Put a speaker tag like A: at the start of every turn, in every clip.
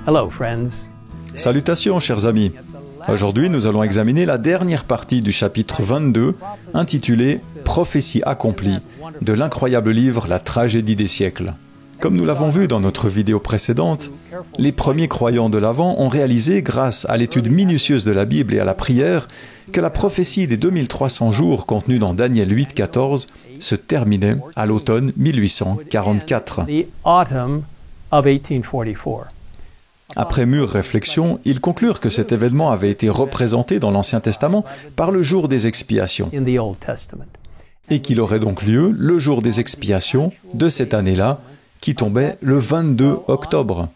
A: Hello, friends.
B: Salutations, chers amis. Aujourd'hui, nous allons examiner la dernière partie du chapitre 22, intitulé « Prophétie accomplie » de l'incroyable livre « La tragédie des siècles ». Comme nous l'avons vu dans notre vidéo précédente, les premiers croyants de l'Avent ont réalisé, grâce à l'étude minutieuse de la Bible et à la prière, que la prophétie des 2300 jours contenue dans Daniel 8,14 se terminait à l'automne 1844. Après mûre réflexion, ils conclurent que cet événement avait été représenté dans l'Ancien Testament par le jour des expiations, et qu'il aurait donc lieu le jour des expiations de cette année-là, qui tombait le 22 octobre.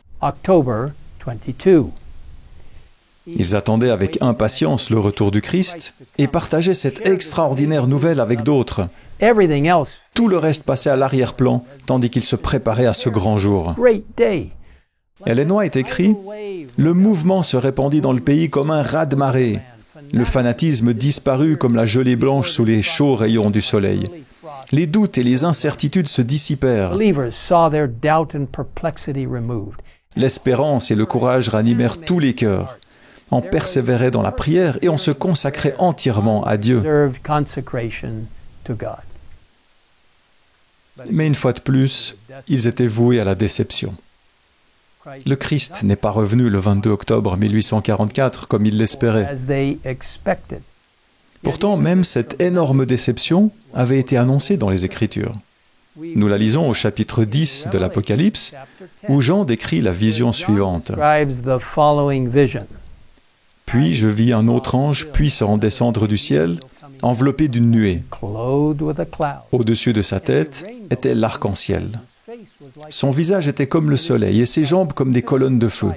B: Ils attendaient avec impatience le retour du Christ et partageaient cette extraordinaire nouvelle avec d'autres. Tout le reste passait à l'arrière-plan, tandis qu'ils se préparaient à ce grand jour. Ellen White écrit « Le mouvement se répandit dans le pays comme un raz-de-marée. Le fanatisme disparut comme la gelée blanche sous les chauds rayons du soleil. Les doutes et les incertitudes se dissipèrent. L'espérance et le courage ranimèrent tous les cœurs. On persévérait dans la prière et on se consacrait entièrement à Dieu. » Mais une fois de plus, ils étaient voués à la déception. Le Christ n'est pas revenu le 22 octobre 1844 comme ils l'espéraient. Pourtant, même cette énorme déception avait été annoncée dans les Écritures. Nous la lisons au chapitre 10 de l'Apocalypse, où Jean décrit la vision suivante. « Puis je vis un autre ange puissant descendre du ciel, enveloppé d'une nuée. Au-dessus de sa tête était l'arc-en-ciel. Son visage était comme le soleil et ses jambes comme des colonnes de feu.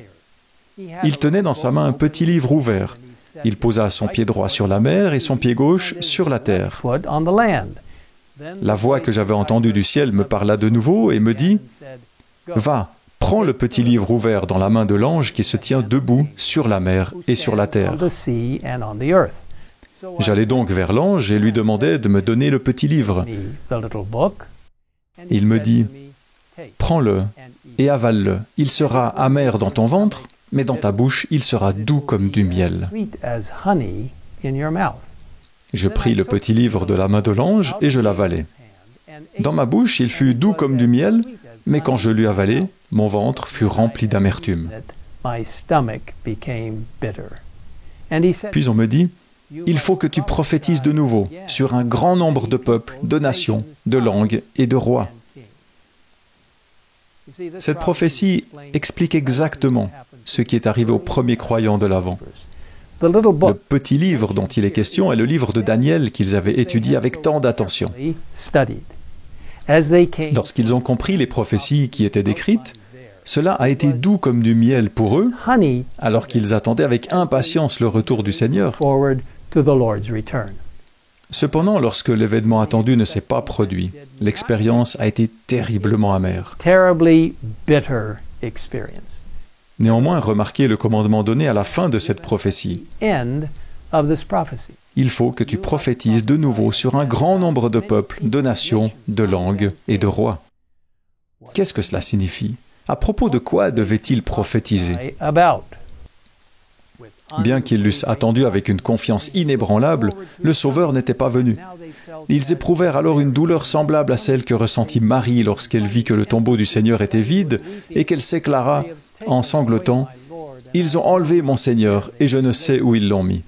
B: Il tenait dans sa main un petit livre ouvert. Il posa son pied droit sur la mer et son pied gauche sur la terre. La voix que j'avais entendue du ciel me parla de nouveau et me dit « Va, prends le petit livre ouvert dans la main de l'ange qui se tient debout sur la mer et sur la terre. » J'allai donc vers l'ange et lui demandai de me donner le petit livre. Il me dit « Prends-le et avale-le. Il sera amer dans ton ventre, mais dans ta bouche, il sera doux comme du miel. » Je pris le petit livre de la main de l'ange et je l'avalai. Dans ma bouche, il fut doux comme du miel, mais quand je l'eus avalé, mon ventre fut rempli d'amertume. Puis on me dit « Il faut que tu prophétises de nouveau sur un grand nombre de peuples, de nations, de langues et de rois. » Cette prophétie explique exactement ce qui est arrivé aux premiers croyants de l'Avent. Le petit livre dont il est question est le livre de Daniel qu'ils avaient étudié avec tant d'attention. Lorsqu'ils ont compris les prophéties qui étaient décrites, cela a été doux comme du miel pour eux, alors qu'ils attendaient avec impatience le retour du Seigneur. Cependant, lorsque l'événement attendu ne s'est pas produit, l'expérience a été terriblement amère. Néanmoins, remarquez le commandement donné à la fin de cette prophétie. Il faut que tu prophétises de nouveau sur un grand nombre de peuples, de nations, de langues et de rois. Qu'est-ce que cela signifie? À propos de quoi devait-il prophétiser? Bien qu'ils l'eussent attendu avec une confiance inébranlable, le Sauveur n'était pas venu. Ils éprouvèrent alors une douleur semblable à celle que ressentit Marie lorsqu'elle vit que le tombeau du Seigneur était vide et qu'elle s'éclara en sanglotant « Ils ont enlevé mon Seigneur et je ne sais où ils l'ont mis. »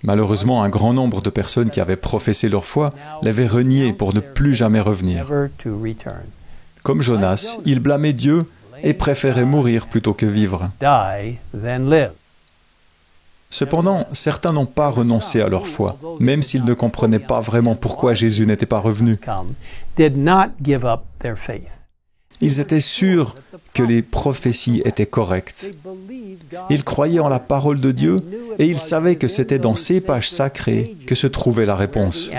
B: Malheureusement, un grand nombre de personnes qui avaient professé leur foi l'avaient renié pour ne plus jamais revenir. Comme Jonas, ils blâmaient Dieu et préféraient mourir plutôt que vivre. Cependant, certains n'ont pas renoncé à leur foi, même s'ils ne comprenaient pas vraiment pourquoi Jésus n'était pas revenu. Ils étaient sûrs que les prophéties étaient correctes. Ils croyaient en la parole de Dieu et ils savaient que c'était dans ces pages sacrées que se trouvait la réponse.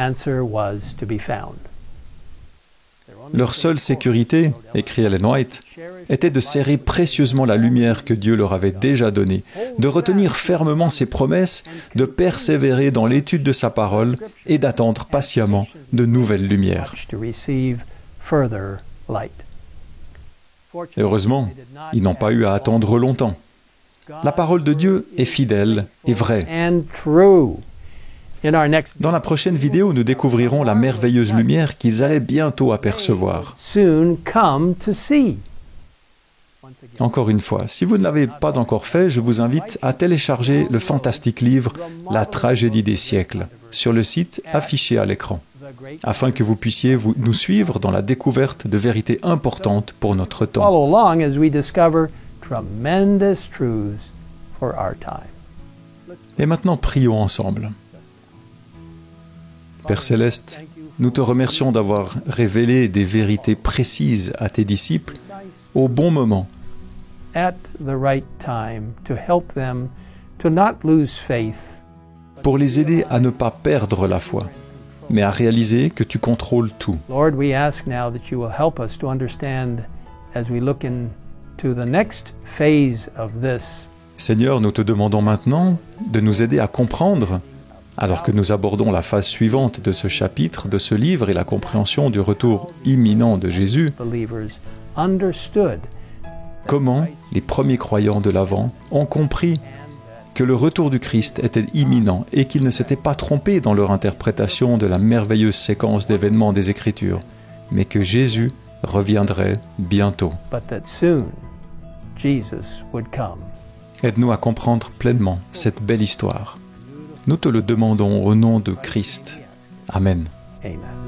B: Leur seule sécurité, écrit Ellen White, était de serrer précieusement la lumière que Dieu leur avait déjà donnée, de retenir fermement ses promesses, de persévérer dans l'étude de sa parole et d'attendre patiemment de nouvelles lumières. Heureusement, ils n'ont pas eu à attendre longtemps. La parole de Dieu est fidèle et vraie. Dans la prochaine vidéo, nous découvrirons la merveilleuse lumière qu'ils allaient bientôt apercevoir. Encore une fois, si vous ne l'avez pas encore fait, je vous invite à télécharger le fantastique livre « La tragédie des siècles » sur le site affiché à l'écran, afin que vous puissiez nous suivre dans la découverte de vérités importantes pour notre temps. Et maintenant, prions ensemble. Père Céleste, nous te remercions d'avoir révélé des vérités précises à tes disciples au bon moment, pour les aider à ne pas perdre la foi, mais à réaliser que tu contrôles tout.
A: Lord, we ask now that you will help us to understand as we look into the next phase of this.
B: Seigneur, nous te demandons maintenant de nous aider à comprendre, alors que nous abordons la phase suivante de ce chapitre, de ce livre et la compréhension du retour imminent de Jésus, comment les premiers croyants de l'Avent ont compris que le retour du Christ était imminent et qu'ils ne s'étaient pas trompés dans leur interprétation de la merveilleuse séquence d'événements des Écritures, mais que Jésus reviendrait bientôt. Aide-nous à comprendre pleinement cette belle histoire. Nous te le demandons au nom de Christ. Amen.
A: Amen.